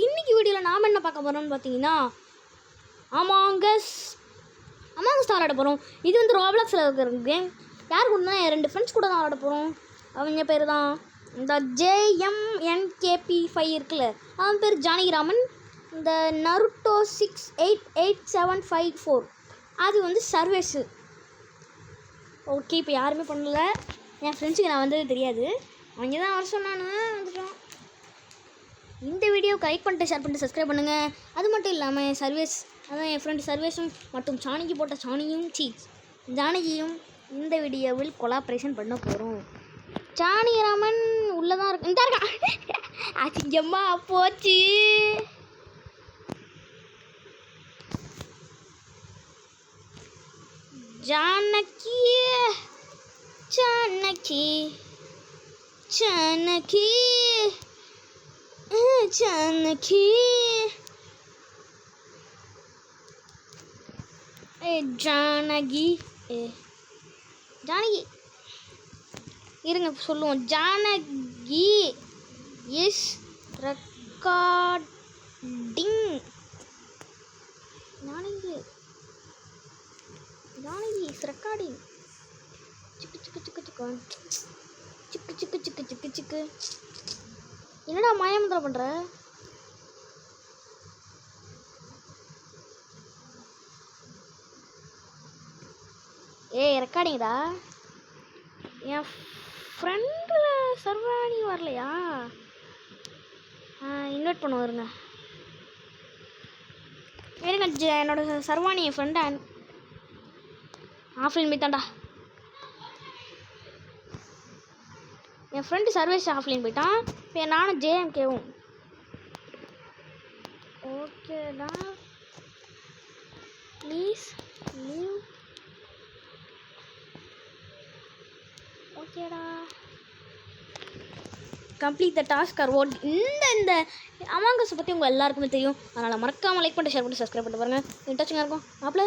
இன்னைக்கு வீடியோவில் நாம் என்ன பார்க்க போகிறோம்னு பார்த்தீங்கன்னா அமாங்கஸ் தான் விளாட போகிறோம். இது வந்து ரோப்ளாக்ஸில் இருக்கிற கேம். யார் கூடனா என் 2 ஃப்ரெண்ட்ஸ் கூட தான் விளாட போகிறோம். அவங்க பேர் தான் இந்த JMNKP5 இருக்குல்ல, அவன் பேர் ஜானகிராமன். இந்த நருட்டோ 688754 அது வந்து சர்வேஸு. ஓகே, இப்போ யாருமே பண்ணல. என் ஃப்ரெண்ட்ஸுக்கு நான் வந்தது தெரியாது, அவங்க தான் வர சொன்னானு வந்துட்டோம். இந்த வீடியோவுக்கு லைக் பண்ணிட்டு ஷேர் பண்ணிட்டு சப்ஸ்கிரைப் பண்ணுங்கள். அது மட்டும் இல்லாமல் சர்வேஸ், அதான் என் ஃப்ரெண்டு சர்வேஸும் மற்றும் சாணிக்கு போட்ட ஜானகியும் இந்த வீடியோவில் கொலாபரேஷன் பண்ண போகிறோம். ஜானகிராமன் உள்ளே தான் இருக்கு, இந்த இருக்கான். அசிங்கம்மா போச்சு. ஜானகி ஜானகி ஜானகி ஜானகி ஜானகி ஜானகி இருங்க சொல்லுவோம். Janaki is recording. Janaki is recording. சிக்கு சிக்கு சிக்கு சிக்கு சிக்கு சிக்கு சிக்கு சிக்கு சிக்கு. என்னடா மாயமந்திரம் பண்ணுற? ரெக்கார்டிங்கடா. என் ஃப்ரெண்டில் சர்வாணி வரலையா? இன்வைட் பண்ண வருங்க. என்னோட சர்வாணி என் ஃப்ரெண்டை ஆஃப்லைன் போய்த்தான்டா. என் ஃப்ரெண்டு சர்வேஸ் ஆஃப்லைன் போயிட்டான். இப்போ நானும் JMKவும் ஓகேடா. Please leave. ஓகேடா, complete the task or what. இந்த அமாங்கஸை பற்றி உங்கள் எல்லாருக்குமே தெரியும். அதனால் மறக்காமல் லைக் பண்ணிட்டு ஷேர் பண்ணிட்டு சப்ஸ்கிரைப் பண்ணிட்டு பாருங்கள். இன்ட்ரெஸ்டிங்காக இருக்கும். மாப்பிள்ள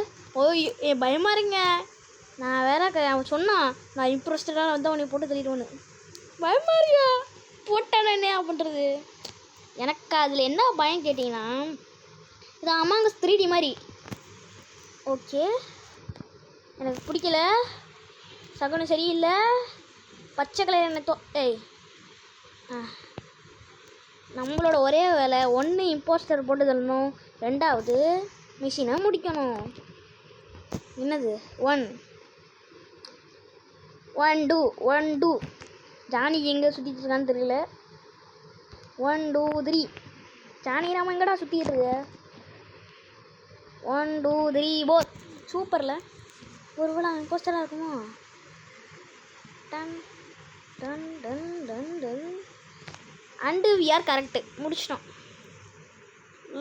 பயமாக இருங்க. நான் வேற அவன் சொன்னான் நான் இம்ப்ரெஸ்டாக வந்து அவனை போட்டு தள்ளிடுவேன்னு. பயமாக இருக்கியா? போட்டானே என்ன பண்ணுறது? எனக்கு அதில் என்ன பயம் கேட்டிங்கன்னா, இது அமாங்கஸ் 3D மாதிரி. ஓகே, எனக்கு பிடிக்கல. சகுனம் சரியில்லை. பச்சை கலர் என்ன நம்மளோட ஒரே வேலை, 1 இம்போஸ்டர் போட்டு தரணும், 2வது மிஷினை முடிக்கணும். என்னது 1 2 ஜானி எங்கே சுற்றிட்டு இருக்கான்னு தெரியல. 1 2 3 ஜானிராமன் எங்கடா சுற்றிட்டு இருக்கு? 1 2 3 4 சூப்பரில். ஒரு வேளை இம்போஸ்டராக இருக்குமா? Done done done done done and we are correct. முடிச்சிட்டோம்.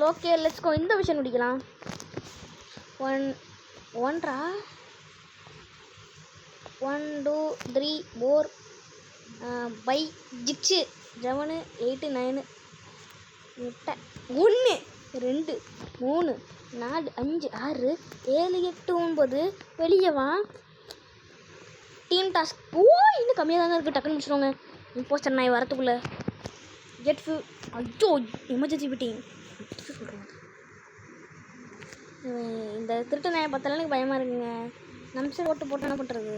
Okay, let's go. இந்த விஷயம் முடிக்கலாம். 1 2 3 4 பை 6 7 8 9 1 2 3 4 5 6 7 8 9 வெளியே வா. டீம் டாஸ்க் இன்னும் கம்மியாக தாங்க இருக்குது. டக்குன்னு முடிச்சிடுவாங்க. இம்போஸ்டர் நாய் வரத்துக்குள்ளே ஜெட் ஃபியூ. ஐயோ, எமர்ஜென்சி மீட்டிங் சொல்கிறேன். இந்த திருட்டு நாயை பார்த்தாலும் எனக்கு பயமாக இருக்குங்க. நம்ம சைடு ஓட்டு போட்டு என்ன பண்ணுறது?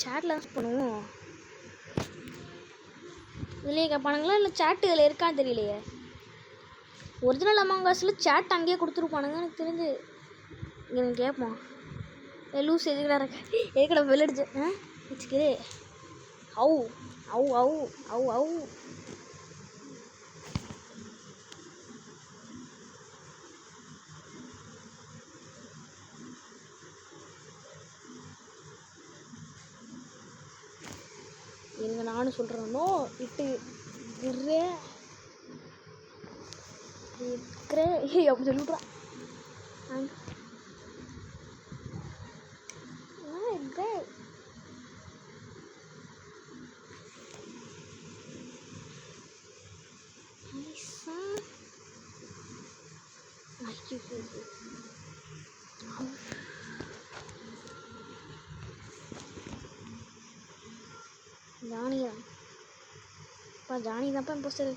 சேட்டில் பண்ணுவோம். இதுலேயே கேட்பானுங்களா இல்லை சேட்டு இதில் இருக்கான்னு தெரியலையே. ஒரிஜினல் அமாங்கஸில் சேட் அங்கேயே கொடுத்துருப்பானுங்க எனக்கு தெரிஞ்சு. இங்கே கேட்போம். லூஸ் எதுக்கடா வெளியடிச்சு வச்சுக்கு. அவு அவு அவு அவு அவு. எங்க நானும் சொல்கிறேனோ இட்டு இருக்கிற அப்படி சொல்லிவிட்றான். ஜானி தான்ப்பா இம்போஸ்டர்.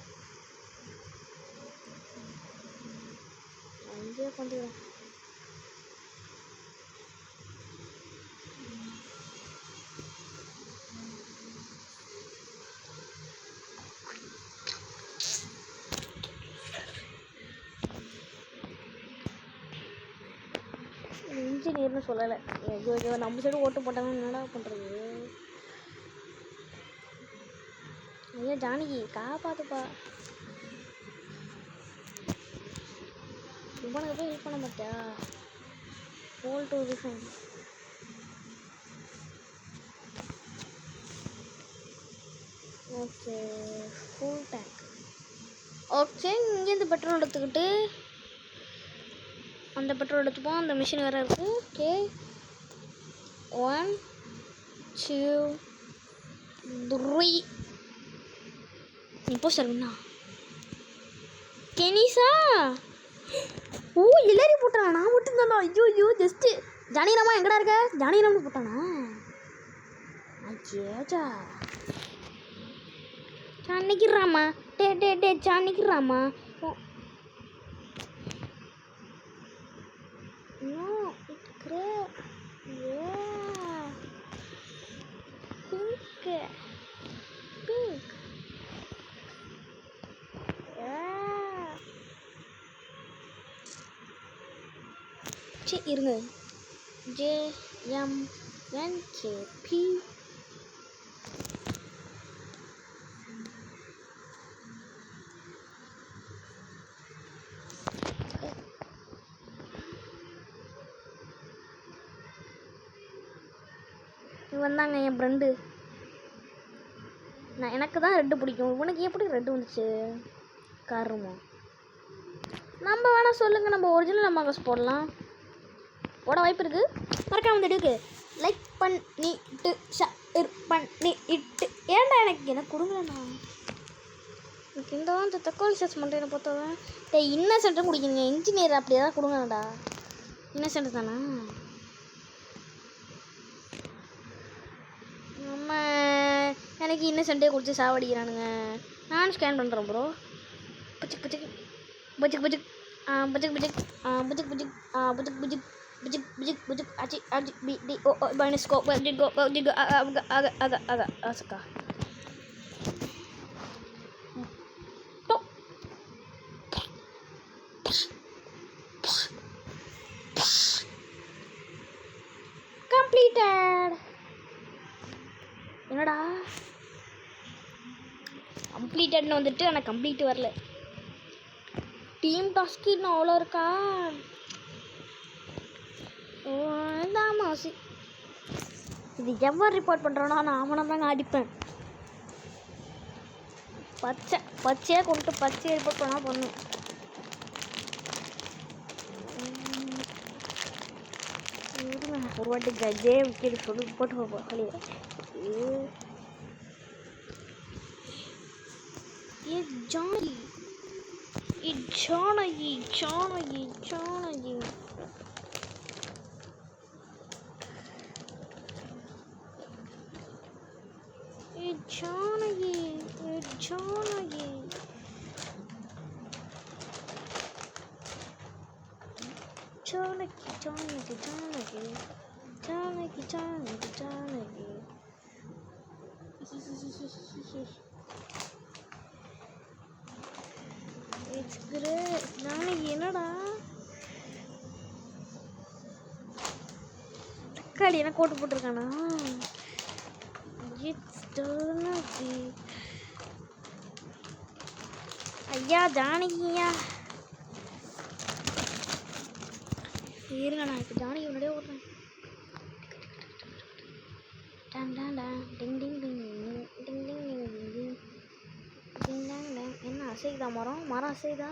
வந்துடும். இன்ஜினியர்னு சொல்லலை. ஐயோ நம்ம சைடு ஓட்டு போட்டாங்கன்னா என்னடா பண்ணுறது? ஐயா ஜானகி காப்பாற்றுப்பா. இவனுக்கு போய் ஹெல்ப் பண்ண மாட்டியா? போல் to refine. Okay full tank. Okay இங்கேருந்து பெட்ரோல் எடுத்துக்கிட்டு அந்த பெட்ரோல் எடுத்துப்போம். அந்த மிஷின் வேறு இருக்குது. ஓகே 1 2 3. இப்போ சொல்லுண்ணா கெனிசா. ஓ எல்லாரையும் போட்டானா? நான் மட்டும் தானா? ஐயோ ஜஸ்ட்டு ஜானகிராமா எங்கடா இருக்க? ஜானகிராமன் போட்டானா? ஐயேஜா ஜானகிராமா டே ஜானகிராமா. No, it's great. Yeah. Pink. Yeah. சரி இருங்க. JMNKP. வந்தாங்க என் ஃப்ரெண்டு. நான் எனக்கு தான் ரெட்டு பிடிக்கும். உனக்கு எப்படி ரெட்டு வந்துச்சு? காரணமா நம்ம வேணால் சொல்லுங்கள். நம்ம ஒரிஜினல் அமாங்கஸ் போடலாம். போட வாய்ப்பு இருக்குது. மறக்காம இந்த வீடியோக்கு லைக் பண்ணிட்டு ஷேர் பண்ணிட்டு. ஏன்டா எனக்கு கொடுங்கண்ணா. எனக்கு இந்த தக்காளி சாஸ் மட்டும் என்ன பார்த்தவன் இன்னசென்ட்டும் குடிக்கணுங்க. இன்ஜினியர் அப்படியே தான் கொடுங்கடா. இன்னசென்ட் தானா? நம்ம எனக்கு இன்னசென்ட்டே குடிச்சு சாவடிக்கிறானுங்க. நான் ஸ்கேன் பண்ணுறேன் bro. பச்சிக் பச்சிக் பச்சிக் பச்சிக் பச்சிக் பச்சிக் பச்சிக் பச்சிக் பச்சிக் பச்சிக் bujik bujik bujik acik acik di minus kok juga agak suka tok completed. என்னடா கம்ப்ளீட்டட்னு வந்துட்டு ஆனால் கம்ப்ளீட் வரல. டீம் டாஸ்க்கு இன்னும் அவ்வளோ இருக்கா? தாமாசி இது எவ்வளோ ரிப்போர்ட் பண்ணுறோன்னா நான் அவனை தாங்க அடிப்பேன். பச்சையாக கொண்டு பச்சையை ரிப்போர்ட் பண்ணால் பண்ணும். ஒரு வாட்டி கஜே விக்கெட் சொல்லி போட்டு போப்பா. Janaki it's great. ஜானகி என்னடா தக்காளி என்ன கோட்டு போட்டிருக்கானா? இட்ஸ் ஜானகி. ஐயா ஜானகியா இருங்க. நான் இப்போ ஜானகி முன்னாடியே ஓடுறேன். என்ன அசைதா? மரம் அசைதா?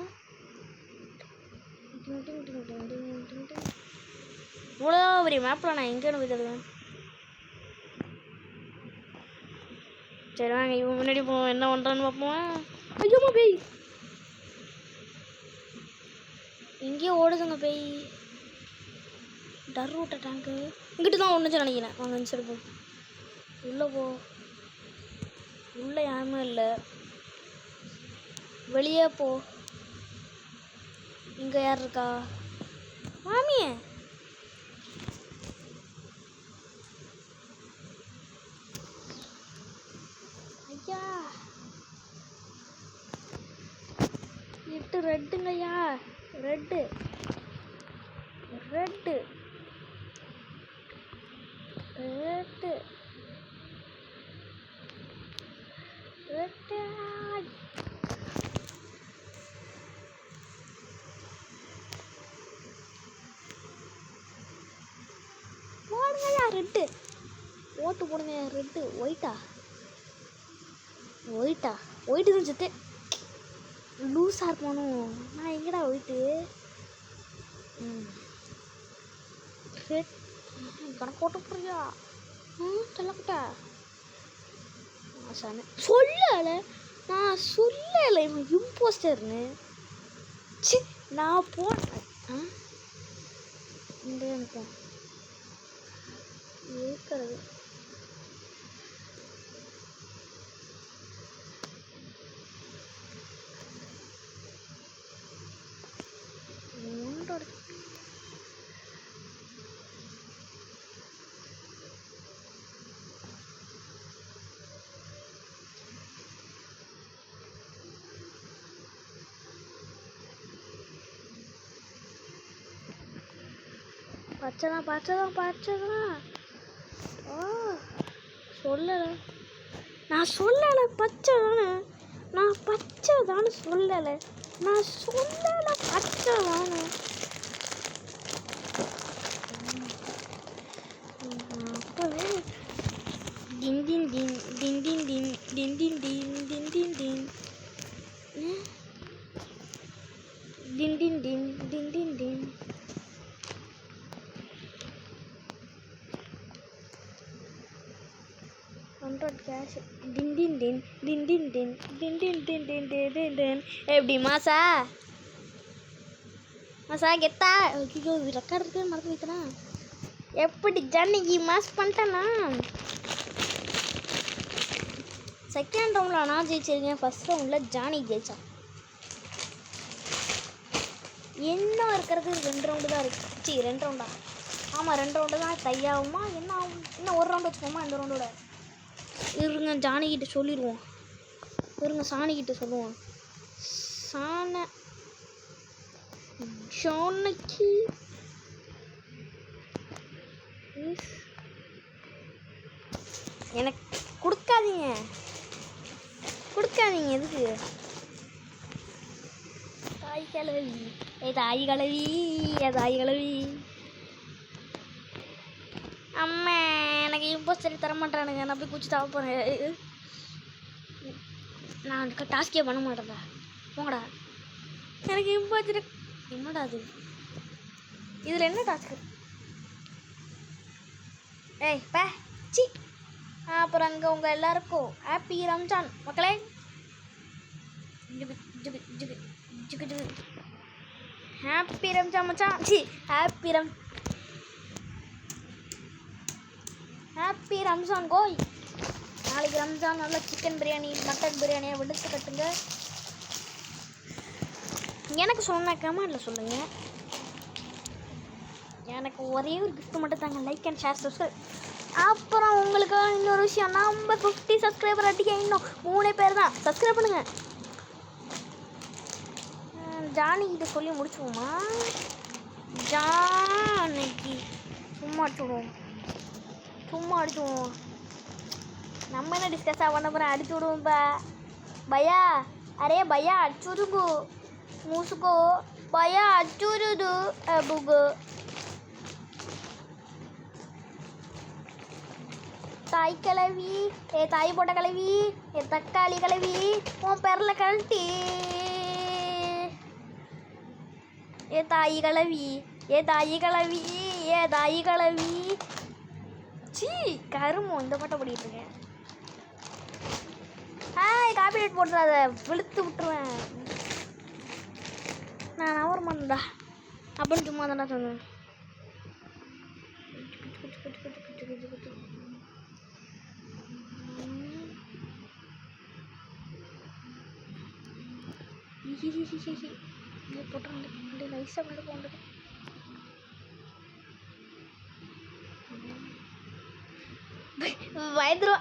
இவ்வளோ பெரிய மேப்பில் நான் எங்கே போய் தருவேன்? சரி வாங்க இவன் முன்னாடி போவோம். என்ன பண்ணுறான்னு பார்ப்போம். ஐயோமா பேய் எங்கேயோ ஓடுதுங்க பேய். டர் விட்ட டேங்கு இங்கிட்டு தான் ஒன்றுச்சு நினைக்கிறேன். வாங்க சரி போ. உள்ளே போ. உள்ளே யாருமே இல்லை. வெளியே போ. இங்கே யார் இருக்கா? மாமியே ஐயா 8 ரெட்டுங்கய்யா ரெட்டு ரெட்டு ரெட்டு ரெட்டு போடுங்கய்யா ரெட்டு ஓட்டு போடுங்க ரெட்டு ஒயிட்டா ஒயிட்டு தான் செத்து லூஸாக இருப்பானும் நான் எங்கடா ஒயிட்டு ரெட் கணக்கு போட்டு போறியா சொல்லப்பட்டா சொல்லலை நான் சொல்லலை இவன் இம்போஸ்டர்னு சி நான் போனேன் இந்த எனக்கு இருக்கிறது பச்சைதான் ஓ சொல்லலை நான் சொல்லலை பச்சை தானே நான் பச்சை தானே சொல்லலை பச்சை தானே அப்போவே டின் டின் டின் டின் டின் டின் டின் டின் டின் டின் டின் டின் டின் டின் டின் டின் டின் டின் 100 cash din din din din din din din din din din din din எப்படி மாசா கெத்தா ஐயோ ரெக்கார்ட் இருக்கு மறந்து வைத்தனா எப்படி ஜானகி மாஸ் பண்ணிட்டேனா செகண்ட் ரவுண்டில் நான் ஜெயிச்சிருக்கேன் ஃபர்ஸ்ட் ரவுண்டில் ஜானகி ஜெயிச்சா என்ன இருக்கிறது 2 ரவுண்டு தான் இருக்கு 2 ரவுண்டா ஆமாம் 2 ரவுண்டு தான் தையாகுமா என்ன ஆகும் இன்னும் 1 ரவுண்டு வச்சுக்கோமா இந்த ரவுண்டோட இருங்க ஜானகிட்ட சொல்லிடுவோம் சாணிக்கிட்ட சொல்லுவோம் ஜானகி எனக்கு கொடுக்காதீங்க எதுக்கு தாய் கிழவி அம்மா எனக்கு இம்போஸ்டர் தர மாட்டானுங்க நான் போய் குச்சி தாவ போகிறேன் நான் டாஸ்கே பண்ண மாட்டேன்டா போங்கடா எனக்கு இம்போஸ்டர் என்னடா அது இதில் என்ன டாஸ்க்கு ஏய் பே சி அப்புறம் அங்கே உங்கள் எல்லாருக்கும் ஹாப்பி ரம்ஜான் மக்களே ஹாப்பி ரம்ஜான் மச்சான் சி ஹாப்பி ரம்ஜான் கோய் நாளைக்கு ரம்ஜான் நல்லா சிக்கன் பிரியாணி மட்டன் பிரியாணியை விடுத்து கட்டுங்க எனக்கு சொன்ன கமெண்டில் சொல்லுங்கள் எனக்கு ஒரே ஒரு கிஃப்ட் மட்டும் தாங்க லைக் அண்ட் ஷேர் சப்ஸ்கிரைப் அப்புறம் உங்களுக்கு இன்னொரு விஷயம் நம்ம 50 சப்ஸ்கிரைபர் அடிக்க இன்னும் 3 பேர் தான் சப்ஸ்கிரைப் பண்ணுங்கள் ஜானகிட்ட சொல்லி முடிச்சுவோமா ஜானகி சும்மா அடிச்சுடுவோம் நம்ம என்ன டிஸ்கஸாக பண்ண போகிறோம் அடிச்சு விடுவோம்ப்பா பையா அரே பையா அடிச்சுடுங்கோ மூசுக்கோ பையா அடிச்சுடுது அபுகோ தாய் கிழவி தாய் போட்ட கிழவி தக்காளி கிழவி உன் பேரில் கழட்டி தாய் கிழவி சீ கருமோ இந்த பாட்டை படிக்கிட்டு இருக்கேன் காப்பிரைட் போட்டுறாத வெளுத்து விட்டுருவேன் நான் நவர மாட்டேன்டா அப்படின்னு சும்மா தானே சொன்னேன் போட்டு நைஸாக கொண்டு போகிறது பயந்துருவா.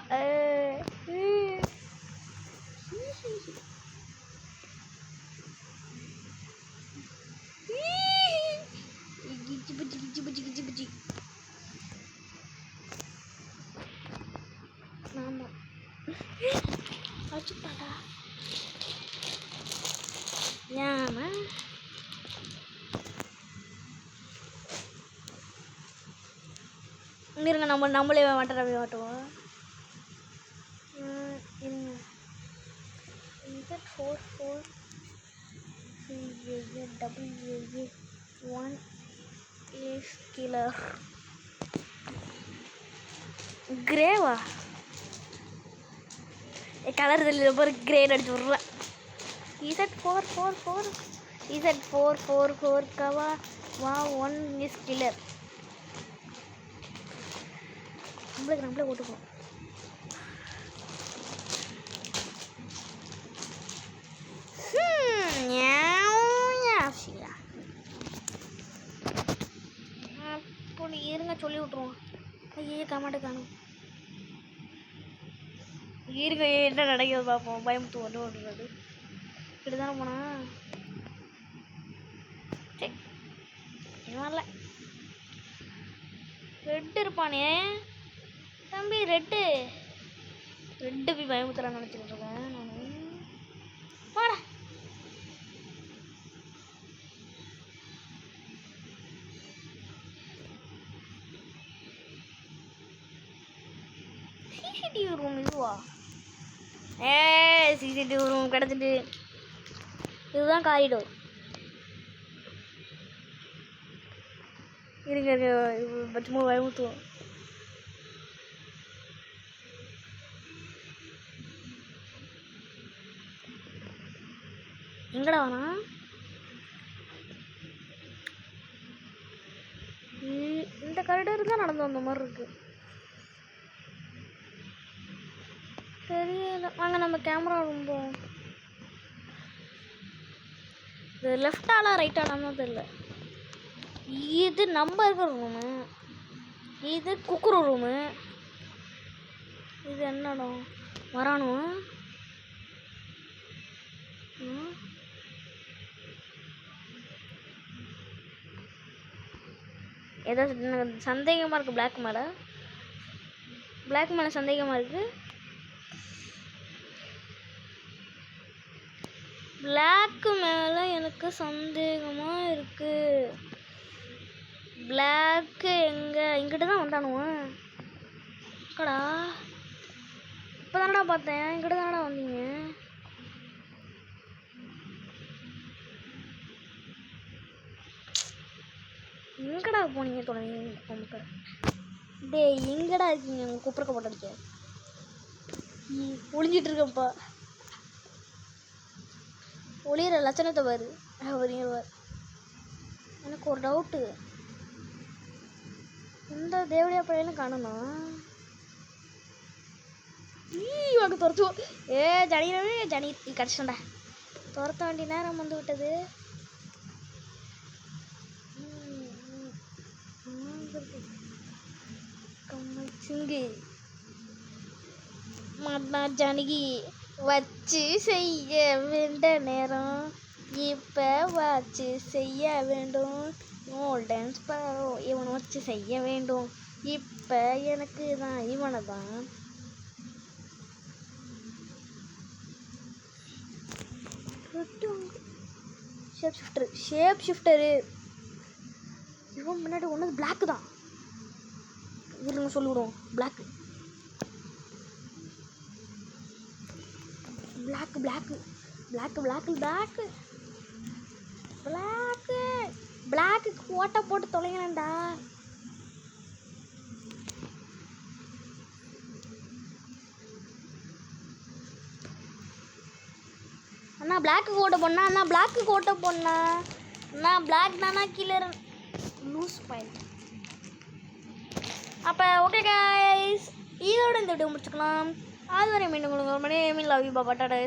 ஆமா வச்சுட்டாடா. ஏமா இருங்க, நம்மளே மாட்டோம் மாட்டுவோம். இருங்க, Z44 WA1 is killer. கிரேவா colour தெரியல பாரு, கிரேட் அடிச்சு விட்றேன். Z444 கவா வா 1 இஸ் கில்லர். நம்மளே ஓட்டுப்போம். அப்படி இருங்க சொல்லி விட்ருவோம். ஐயே கமாட்ட காணும். இருங்க என்ன நடக்கிறது பார்ப்போம். பயமுத்து ஒன்று ஓடுறது இப்படி தானே போனா. சரி வரல. ரெட்டு இருப்பானே தம்பி, ரெட்டு போய் பயமுத்துறான்னு நினச்சிக்கிட்டு இருக்கேன் நான். போட சிசிடிவி ரூம் இதுவா? சிசிடிவி ரூம் கிடச்சிட்டு. இதுதான் காரிடோர். இருங்க சும்மா பயமுத்துவோம். எங்கடா வேணா? இந்த காரிடோர் தான் நடந்து வந்த மாதிரி இருக்கு. தெரியல, வாங்க நம்ம கேமரா ரூம் போவோம். இது லெஃப்டாலா ரைட்டாலான்னு தெரியல. இது நம்ம இருக்கிற ரூமு, இது குக்குரு ரூமு, இது என்னடா வரானு. ஏதோ சந்தேகமாக இருக்குது. பிளாக் மேலே சந்தேகமாக இருக்குது. பிளாக்கு மேலே எனக்கு சந்தேகமாக இருக்குது. பிளாக்கு இங்கிட்ட தான் வந்தானுவன். அக்கடா இப்போ தானடா பார்த்தேன். இங்கிட்ட தானடா வந்தீங்க. எங்கடா போனீங்க தொடங்க? டே எங்கடா இருக்கீங்க? உங்கள் குப்புறக்க போட்டடிக்க ஒளிஞ்சிட்டு இருக்கப்பா. ஒளியிற லட்சணத்தை பாரு. வருவார். எனக்கு ஒரு டவுட்டு, எந்த தேவடியா பழையலும் காணணும். வாங்க துரத்துவோம். ஜனி கிடச்சிட்டா. துரத்த வேண்டிய நேரம் வந்து விட்டது. சிங்கு ஜானகி வச்சு செய்ய வேண்ட நேரம் இப்போ வச்சு செய்ய வேண்டும். கோல்டன் ஸ்பாரோ இவனை வச்சு செய்ய வேண்டும். இப்போ எனக்கு தான் இவனை தான். ஷேப் ஷிஃப்டரு இவன் முன்னாடி ஒன்று பிளாக்கு தான். இருங்க சொல்லிவிடுவோம். Block block block block block block block block ஓட்டை போட்டு தொலைங்கடா. அண்ணா பிளாக்கு கோட்டை போடணா. அண்ணா பிளாக்கு கோட்டை போடணா. அண்ணா பிளாக் தானா கீழே லூஸ் பாயிண்ட். அப்போ ஓகே கைஸ், இதோட இந்த வீடியோ முடிச்சுக்கலாம். அதுவரை மீண்டும் உங்களுக்கு லவ் யூ பாபா டாடா.